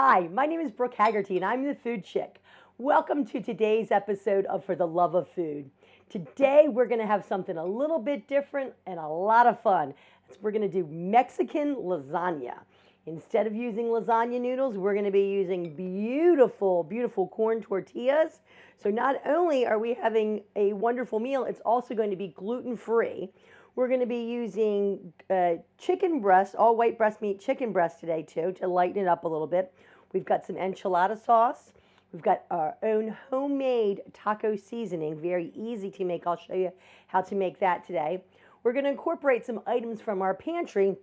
Hi, my name is Brooke Hagerty and I'm the Food Chick. Welcome to today's episode of For the Love of Food. Today we're going to have something a little bit different and a lot of fun. We're going to do Mexican lasagna. Instead of using lasagna noodles, we're going to be using beautiful, beautiful corn tortillas. So not only are we having a wonderful meal, it's also going to be gluten-free. We're going to be using chicken breast, all white breast meat chicken breast today too, to lighten it up a little bit. We've got some enchilada sauce. We've got our own homemade taco seasoning, very easy to make. I'll show you how to make that today. We're going to incorporate some items from our pantry,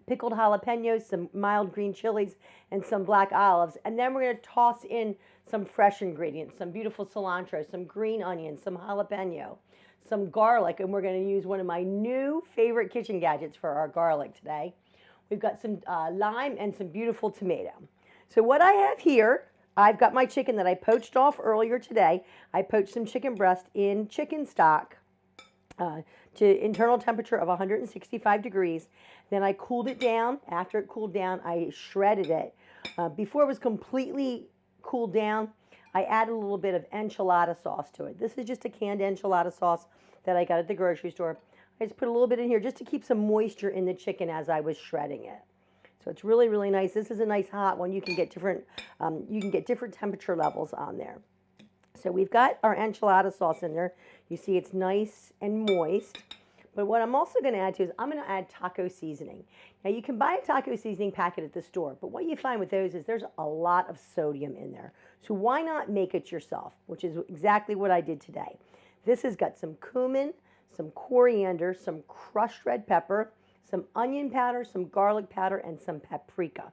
pickled jalapeños, some mild green chilies, and some black olives. And then we're going to toss in some fresh ingredients, some beautiful cilantro, some green onions, some jalapeno, some garlic, and we're going to use one of my new favorite kitchen gadgets for our garlic today. We've got some lime and some beautiful tomato. So what I have here, I've got my chicken that I poached off earlier today. I poached some chicken breast in chicken stock to internal temperature of 165 degrees. Then I cooled it down. After it cooled down, I shredded it. Before it was completely cooled down, I added a little bit of enchilada sauce to it. This is just a canned enchilada sauce that I got at the grocery store. I just put a little bit in here just to keep some moisture in the chicken as I was shredding it. So it's really, really nice. This is a nice hot one. You can get different temperature levels on there. So we've got our enchilada sauce in there. You see it's nice and moist. But what I'm also going to add to is I'm going to add taco seasoning. Now you can buy a taco seasoning packet at the store, but what you find with those is there's a lot of sodium in there. So why not make it yourself, which is exactly what I did today. This has got some cumin, some coriander, some crushed red pepper, some onion powder, some garlic powder, and some paprika.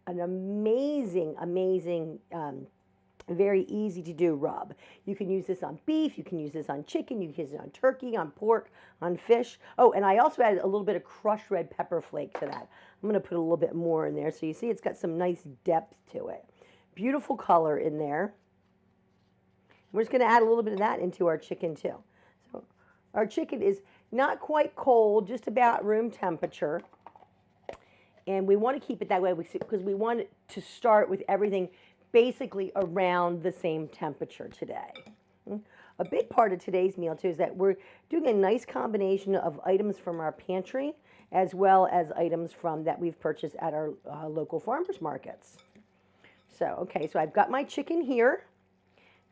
An amazing, amazing very easy to do rub. You can use this on beef, you can use this on chicken, you can use it on turkey, on pork, on fish. Oh, and I also added a little bit of crushed red pepper flake to that. I'm going to put a little bit more in there. So you see it's got some nice depth to it. Beautiful color in there. We're just going to add a little bit of that into our chicken too. So our chicken is not quite cold, just about room temperature. And we want to keep it that way because we want it to start with everything basically around the same temperature today. A big part of today's meal too is that we're doing a nice combination of items from our pantry as well as items that we've purchased at our local farmers markets. So, okay, so I've got my chicken here.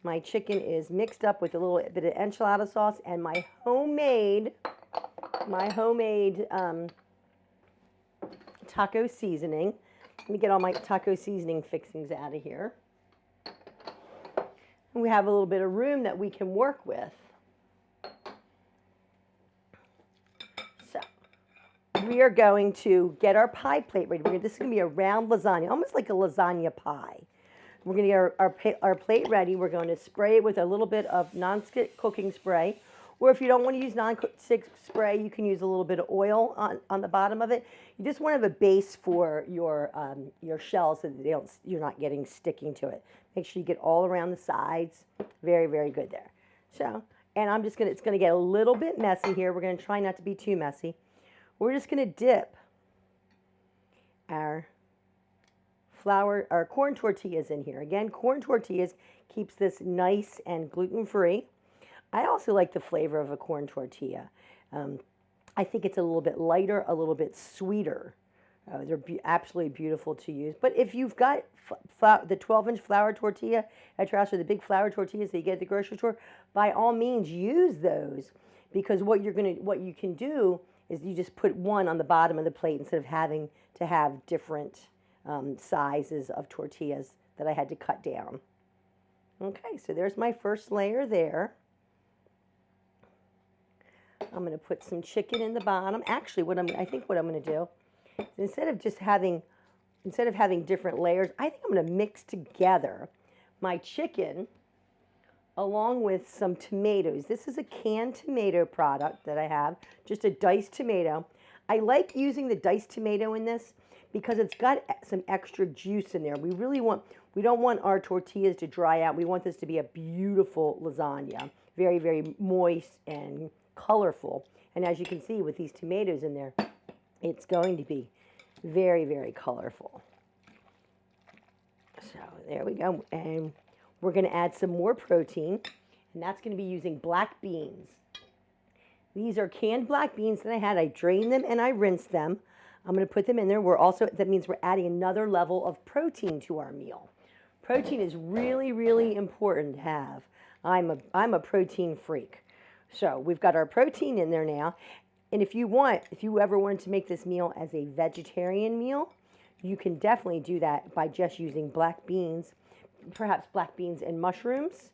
My chicken is mixed up with a little bit of enchilada sauce and my homemade taco seasoning. Let me get all my taco seasoning fixings out of here. And we have a little bit of room that we can work with. So we are going to get our pie plate ready. This is going to be a round lasagna, almost like a lasagna pie. We're going to get our plate ready. We're going to spray it with a little bit of nonstick cooking spray. Or if you don't want to use nonstick spray, you can use a little bit of oil on the bottom of it. You just want to have a base for your shells so that you're not getting sticking to it. Make sure you get all around the sides. Very, very good there. So, and it's going to get a little bit messy here. We're going to try not to be too messy. We're just going to dip our corn tortillas in here. Again, corn tortillas keeps this nice and gluten-free. I also like the flavor of a corn tortilla. I think it's a little bit lighter, a little bit sweeter. They're absolutely beautiful to use. But if you've got the 12-inch flour tortilla at your house, or the big flour tortillas that you get at the grocery store, by all means use those, because what you can do is you just put one on the bottom of the plate instead of having to have different sizes of tortillas that I had to cut down. Okay, so there's my first layer there. I'm going to put some chicken in the bottom. Actually, I think what I'm going to do is instead of having different layers, I think I'm going to mix together my chicken along with some tomatoes. This is a canned tomato product that I have, just a diced tomato. I like using the diced tomato in this because it's got some extra juice in there. We don't want our tortillas to dry out. We want this to be a beautiful lasagna, very, very moist and colorful. And as you can see with these tomatoes in there, it's going to be very, very colorful. So there we go. And we're going to add some more protein, and that's going to be using black beans. These are canned black beans that I had. I drained them and I rinsed them. I'm going to put them in there. That means we're adding another level of protein to our meal. Protein is really, really important to have. I'm a protein freak. So we've got our protein in there now. And if you ever wanted to make this meal as a vegetarian meal, you can definitely do that by just using black beans, perhaps black beans and mushrooms,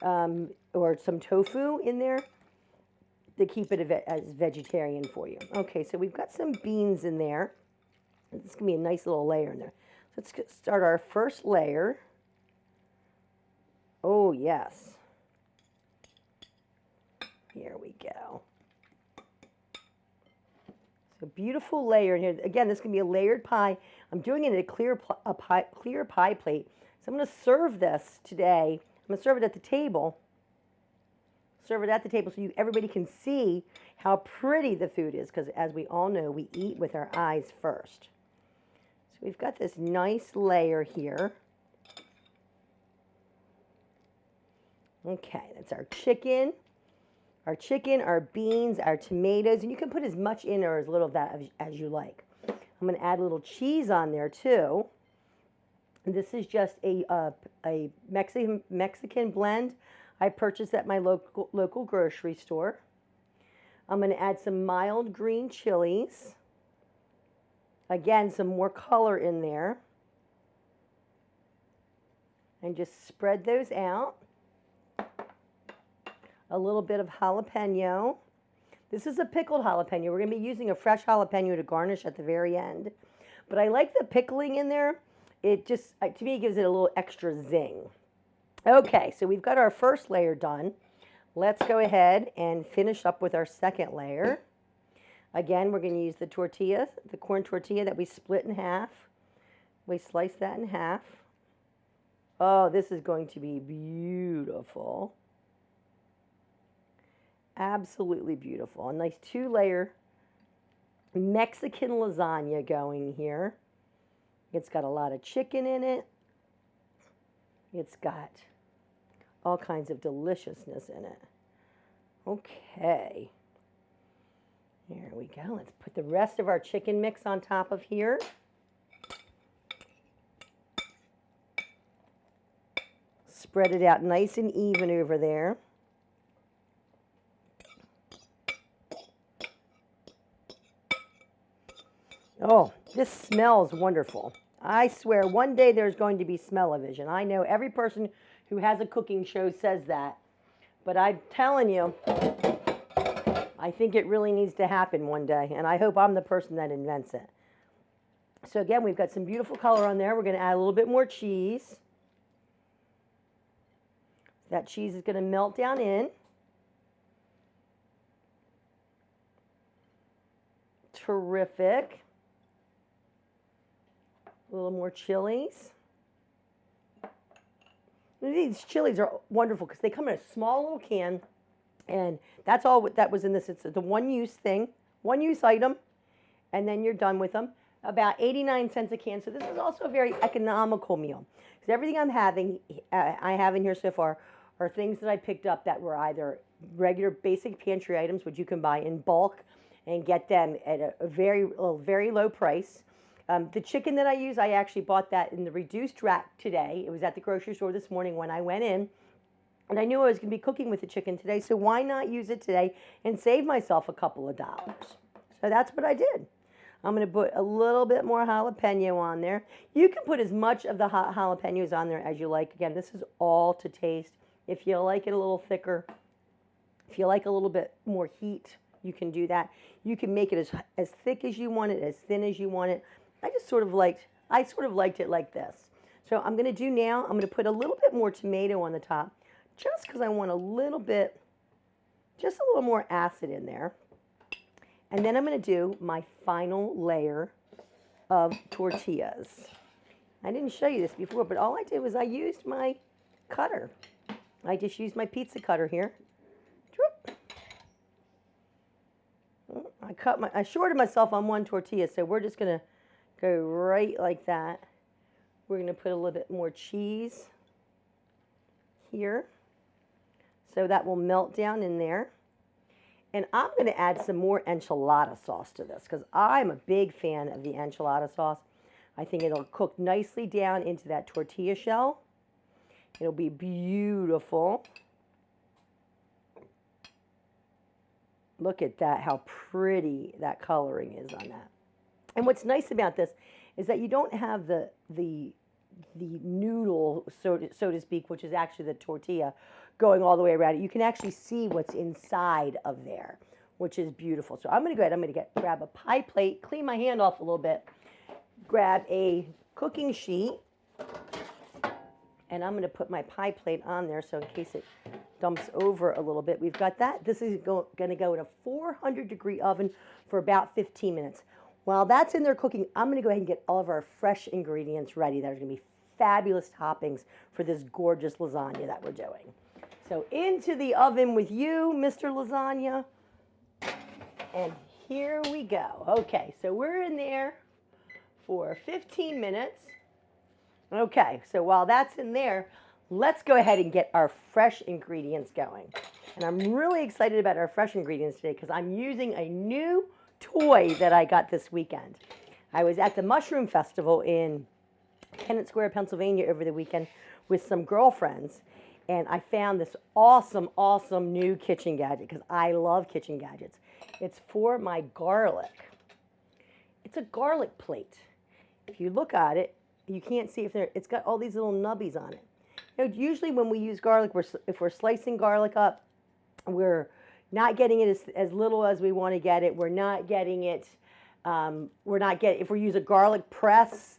or some tofu in there to keep it as vegetarian for you. Okay, so we've got some beans in there. This is going to be a nice little layer in there. Let's start our first layer. Oh, yes. Here we go. So beautiful layer in here. Again, this is going to be a layered pie. I'm doing it in a clear pie plate. So I'm going to serve this today. I'm going to serve it at the table. Serve it at the table so everybody can see how pretty the food is, because as we all know, we eat with our eyes first. So we've got this nice layer here. Okay, that's our chicken. Our chicken, our beans, our tomatoes, and you can put as much in or as little of that as you like. I'm going to add a little cheese on there too. This is just a Mexican blend. I purchased at my local grocery store. I'm going to add some mild green chilies. Again, some more color in there. And just spread those out. A little bit of jalapeno. This is a pickled jalapeno. We're going to be using a fresh jalapeno to garnish at the very end. But I like the pickling in there. It just, to me, gives it a little extra zing. Okay, so we've got our first layer done. Let's go ahead and finish up with our second layer. Again, we're going to use the tortillas, the corn tortilla that we split in half. We slice that in half. Oh, this is going to be beautiful. Absolutely beautiful. A nice 2-layer Mexican lasagna going here. It's got a lot of chicken in it. It's got all kinds of deliciousness in it. Okay. Here we go. Let's put the rest of our chicken mix on top of here. Spread it out nice and even over there. Oh, this smells wonderful. I swear one day there's going to be smell-o-vision. I know every person who has a cooking show says that. But I'm telling you, I think it really needs to happen one day. And I hope I'm the person that invents it. So again, we've got some beautiful color on there. We're going to add a little bit more cheese. That cheese is going to melt down in. Terrific. A little more chilies. These chilies are wonderful because they come in a small little can, and that's all that was in this. It's the one-use thing, one-use item, and then you're done with them. About 89 cents a can. So this is also a very economical meal. Because everything I have in here so far are things that I picked up that were either regular basic pantry items, which you can buy in bulk and get them at a very low price. The chicken that I use, I actually bought that in the reduced rack today. It was at the grocery store this morning when I went in. And I knew I was going to be cooking with the chicken today, so why not use it today and save myself a couple of dollars? So that's what I did. I'm going to put a little bit more jalapeno on there. You can put as much of the jalapenos on there as you like. Again, this is all to taste. If you like it a little thicker, if you like a little bit more heat, you can do that. You can make it as thick as you want it, as thin as you want it. I sort of liked it like this. So I'm going to do now, I'm going to put a little bit more tomato on the top, just because I want just a little more acid in there. And then I'm going to do my final layer of tortillas. I didn't show you this before, but all I did was I used my cutter. I just used my pizza cutter here. I shorted myself on one tortilla, so we're just going to go right like that We're going to put a little bit more cheese here. So that will melt down in there. And I'm going to add some more enchilada sauce to this because I'm a big fan of the enchilada sauce. I think it'll cook nicely down into that tortilla shell. It'll be beautiful. Look at that, how pretty that coloring is on that. And what's nice about this is that you don't have the noodle, so to speak, which is actually the tortilla, going all the way around it. You can actually see what's inside of there, which is beautiful. So I'm going to go ahead, I'm going to grab a pie plate, clean my hand off a little bit, grab a cooking sheet, and I'm going to put my pie plate on there so in case it dumps over a little bit. We've got that. This is going to go in a 400-degree oven for about 15 minutes. While that's in there cooking, I'm going to go ahead and get all of our fresh ingredients ready. That are going to be fabulous toppings for this gorgeous lasagna that we're doing. So into the oven with you, Mr. Lasagna. And here we go. Okay, so we're in there for 15 minutes. Okay, so while that's in there, let's go ahead and get our fresh ingredients going. And I'm really excited about our fresh ingredients today because I'm using a new toy that I got this weekend. I was at the Mushroom Festival in Kennett Square, Pennsylvania over the weekend with some girlfriends, and I found this awesome, awesome new kitchen gadget because I love kitchen gadgets. It's for my garlic. It's a garlic plate. If you look at it, you can't see it's got all these little nubbies on it. You know, usually when we use garlic, if we're slicing garlic up, we're not getting it as little as we want to get it. We're not getting it, if we use a garlic press,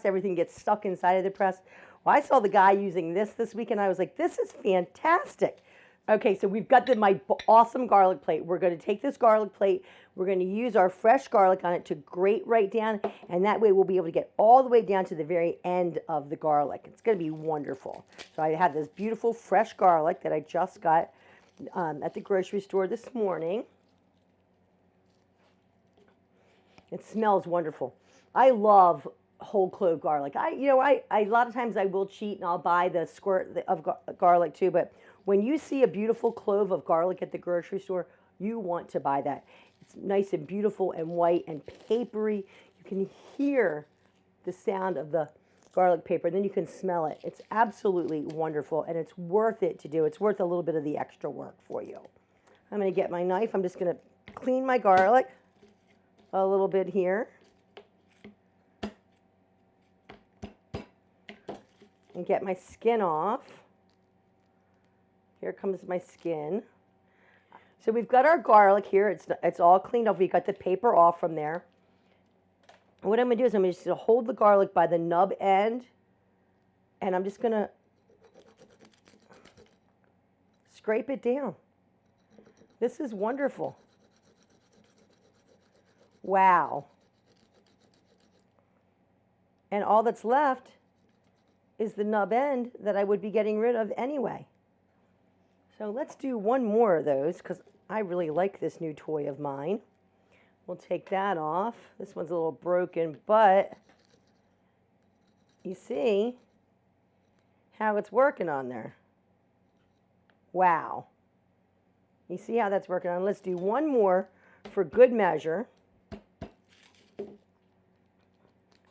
everything gets stuck inside of the press. Well, I saw the guy using this weekend. I was like, this is fantastic. Okay, so we've got my awesome garlic plate. We're going to take this garlic plate. We're going to use our fresh garlic on it to grate right down, and that way we'll be able to get all the way down to the very end of the garlic. It's going to be wonderful. So I have this beautiful fresh garlic that I just got at the grocery store this morning. It smells wonderful. I love whole clove garlic. I a lot of times I will cheat and I'll buy the squirt of garlic too, but when you see a beautiful clove of garlic at the grocery store, you want to buy that. It's nice and beautiful and white and papery. You can hear the sound of the garlic paper, then you can smell it. It's absolutely wonderful, and it's worth it to do. It's worth a little bit of the extra work for you. I'm going to get my knife. I'm just going to clean my garlic a little bit here. And get my skin off. Here comes my skin. So we've got our garlic here. It's all cleaned off. We got the paper off from there. And what I'm going to do is I'm just going to hold the garlic by the nub end, and I'm just going to scrape it down. This is wonderful. Wow. And all that's left is the nub end that I would be getting rid of anyway. So let's do one more of those because I really like this new toy of mine. We'll take that off. This one's a little broken, but you see how it's working on there. Wow. You see how that's working on? Let's do one more for good measure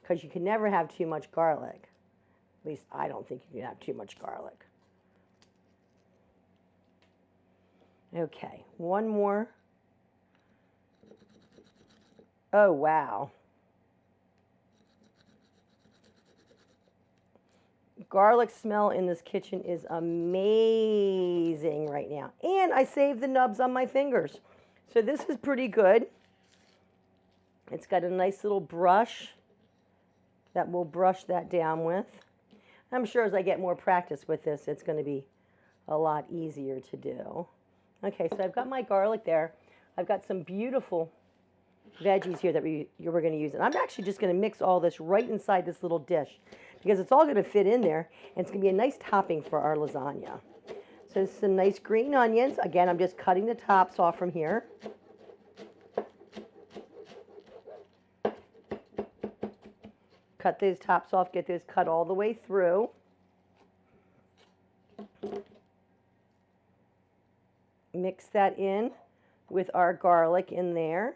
because you can never have too much garlic. At least I don't think you can have too much garlic. Okay, one more. Oh, wow. Garlic smell in this kitchen is amazing right now. And I saved the nubs on my fingers. So this is pretty good. It's got a nice little brush that we'll brush that down with. I'm sure as I get more practice with this, it's going to be a lot easier to do. Okay, so I've got my garlic there. I've got some beautiful veggies here that we're going to use. And I'm actually just going to mix all this right inside this little dish because it's all going to fit in there, and it's going to be a nice topping for our lasagna. So some nice green onions. Again, I'm just cutting the tops off from here. cut those tops off, get those cut all the way through. Mix that in with our garlic in there.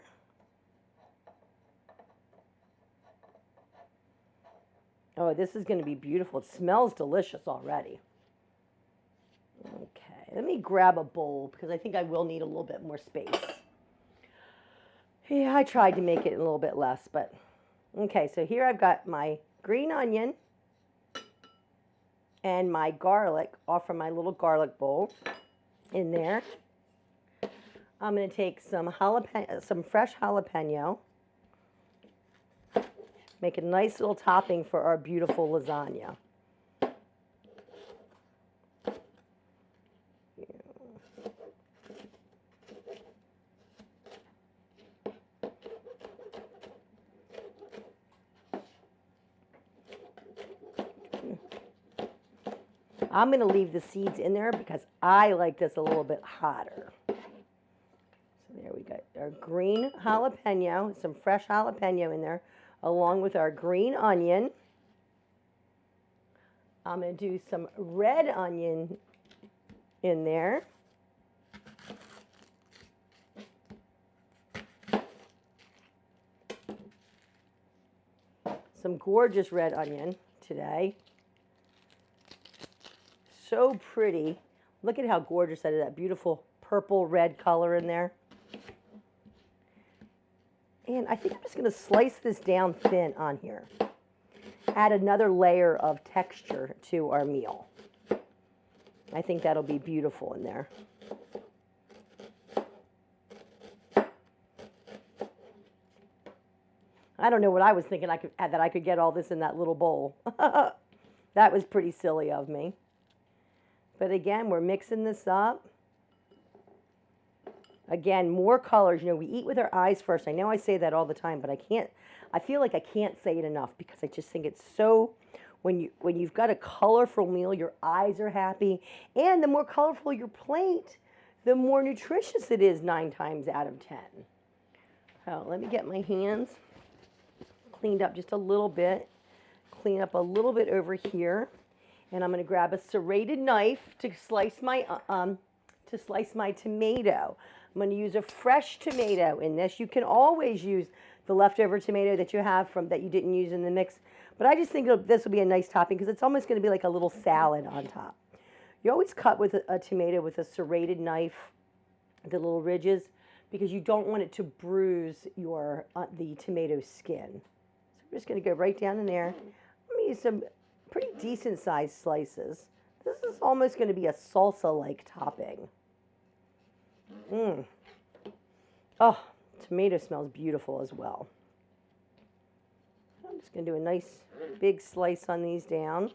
Oh, this is going to be beautiful. It smells delicious already. Okay, let me grab a bowl because I think I will need a little bit more space. Yeah, I tried to make it a little bit less, but okay, so here I've got my green onion and my garlic off from my little garlic bowl in there. I'm going to take some fresh jalapeno. Make a nice little topping for our beautiful lasagna. I'm going to leave the seeds in there because I like this a little bit hotter. So there we go. Our green jalapeno, some fresh jalapeno in there, along with our green onion. I'm going to do some red onion in there. Some gorgeous red onion today. So pretty. Look at how gorgeous that is, that beautiful purple red color in there. And I think I'm just going to slice this down thin on here. Add another layer of texture to our meal. I think that'll be beautiful in there. I don't know what I was thinking that I could get all this in that little bowl. That was pretty silly of me. But again, we're mixing this up. Again, more colors. You know, we eat with our eyes first. I know I say that all the time, but I feel like I can't say it enough because I just think it's so, when you've got a colorful meal, your eyes are happy. And the more colorful your plate, the more nutritious it is 9 times out of 10. So let me get my hands cleaned up just a little bit. Clean up a little bit over here. And I'm going to grab a serrated knife to slice my tomato. I'm going to use a fresh tomato in this. You can always use the leftover tomato that you have that you didn't use in the mix. But I just think this will be a nice topping because it's almost going to be like a little salad on top. You always cut with a tomato with a serrated knife, the little ridges, because you don't want it to bruise the tomato skin. So I'm just going to go right down in there. I'm going to use some pretty decent sized slices. This is almost going to be a salsa-like topping. Oh, tomato smells beautiful as well. I'm just going to do a nice big slice on these down.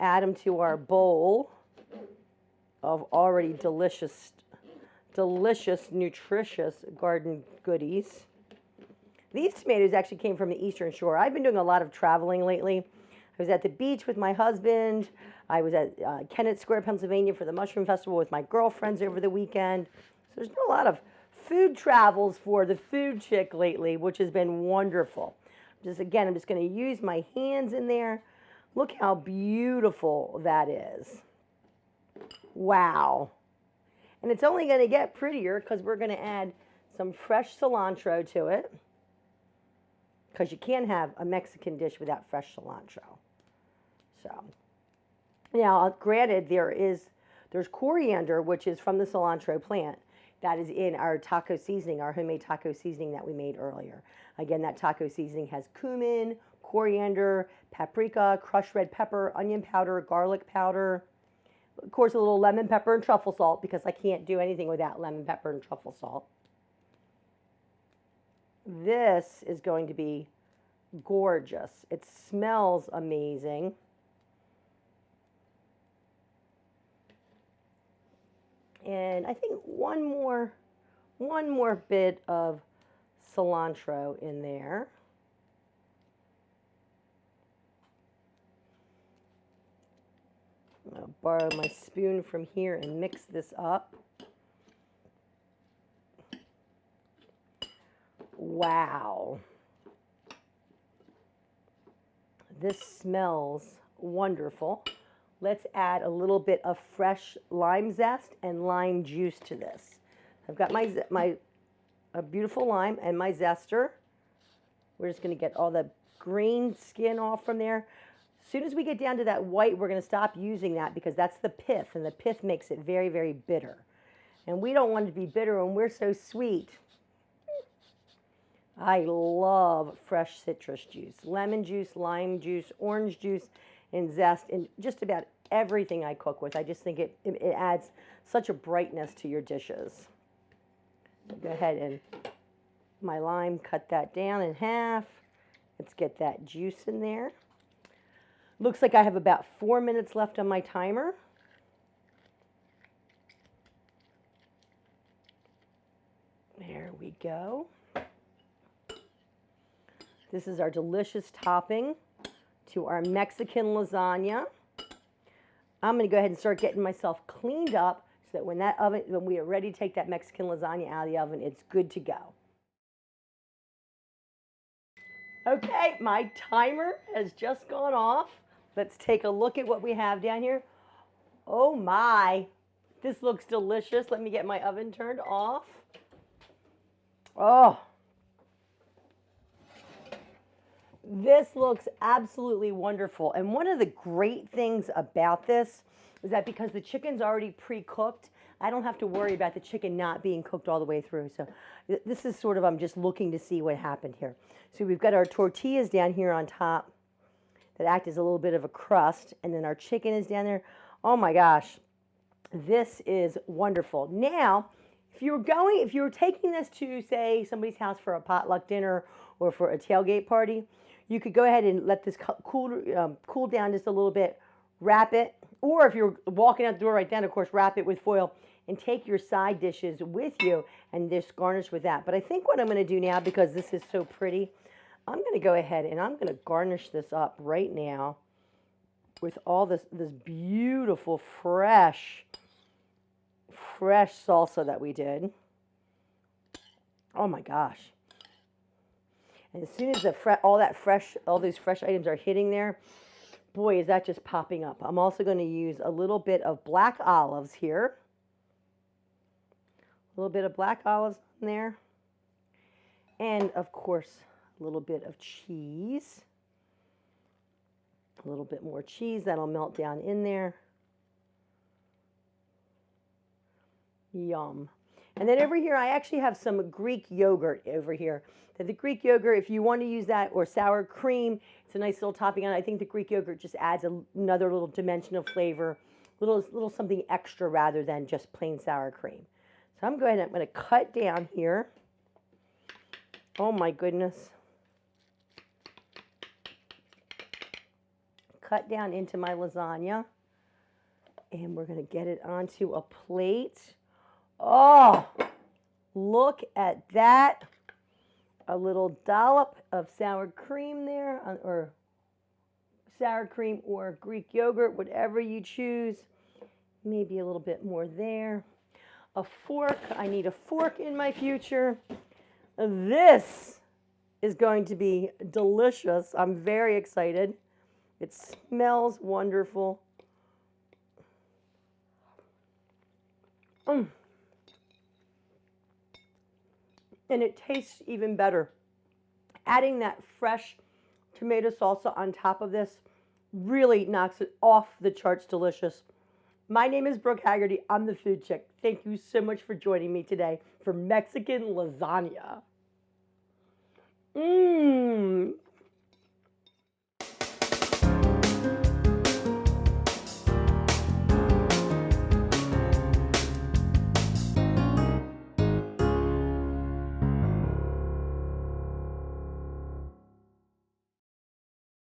Add them to our bowl of already delicious, nutritious garden goodies. These tomatoes actually came from the Eastern Shore. I've been doing a lot of traveling lately. I was at the beach with my husband. I was at Kennett Square, Pennsylvania for the Mushroom Festival with my girlfriends over the weekend. So there's been a lot of food travels for the food chick lately, which has been wonderful. I'm just going to use my hands in there. Look how beautiful that is. Wow. And it's only going to get prettier because we're going to add some fresh cilantro to it. Because you can't have a Mexican dish without fresh cilantro. So, now granted, there's coriander, which is from the cilantro plant, that is in our taco seasoning, our homemade taco seasoning that we made earlier. Again, that taco seasoning has cumin, coriander, paprika, crushed red pepper, onion powder, garlic powder, of course a little lemon pepper and truffle salt because I can't do anything without lemon pepper and truffle salt. This is going to be gorgeous. It smells amazing. And I think one more bit of cilantro in there. I'm going to borrow my spoon from here and mix this up. Wow. This smells wonderful. Let's add a little bit of fresh lime zest and lime juice to this. I've got a beautiful lime and my zester. We're just going to get all the green skin off from there. As soon as we get down to that white, we're going to stop using that because that's the pith, and the pith makes it very, very bitter. And we don't want it to be bitter when we're so sweet. I love fresh citrus juice, lemon juice, lime juice, orange juice, and zest in just about everything I cook with. I just think it adds such a brightness to your dishes. Go ahead and my lime, cut that down in half. Let's get that juice in there. Looks like I have about 4 minutes left on my timer. There we go. This is our delicious topping to our Mexican lasagna. I'm going to go ahead and start getting myself cleaned up so that when we are ready to take that Mexican lasagna out of the oven, it's good to go. Okay, my timer has just gone off. Let's take a look at what we have down here. Oh my, this looks delicious. Let me get my oven turned off. Oh, this looks absolutely wonderful. And one of the great things about this is that because the chicken's already pre-cooked, I don't have to worry about the chicken not being cooked all the way through. So this is sort of, I'm just looking to see what happened here. So we've got our tortillas down here on top that act as a little bit of a crust, and then our chicken is down there. Oh my gosh, this is wonderful. Now, if you were taking this to, say, somebody's house for a potluck dinner or for a tailgate party, you could go ahead and let this cool down just a little bit, wrap it, or if you're walking out the door right then, of course, wrap it with foil and take your side dishes with you and just garnish with that. But I think what I'm going to do now, because this is so pretty, I'm going to go ahead and I'm going to garnish this up right now with all this beautiful fresh salsa that we did. Oh my gosh. And as soon as all those fresh items are hitting there, boy, is that just popping up. I'm also going to use a little bit of black olives here. A little bit of black olives in there. And of course, a little bit of cheese. A little bit more cheese that'll melt down in there. Yum. And then over here, I actually have some Greek yogurt over here. The Greek yogurt, if you want to use that, or sour cream, it's a nice little topping on it. I think the Greek yogurt just adds another little dimension of flavor, little something extra rather than just plain sour cream. So I'm going to cut down here. Oh my goodness. Cut down into my lasagna. And we're going to get it onto a plate. Oh, look at that. A little dollop of sour cream there, or sour cream or Greek yogurt, whatever you choose. Maybe a little bit more there. A fork. I need a fork in my future. This is going to be delicious. I'm very excited. It smells wonderful. And it tastes even better. Adding that fresh tomato salsa on top of this really knocks it off the charts delicious. My name is Brooke Hagerty. I'm the Food Chick. Thank you so much for joining me today for Mexican lasagna.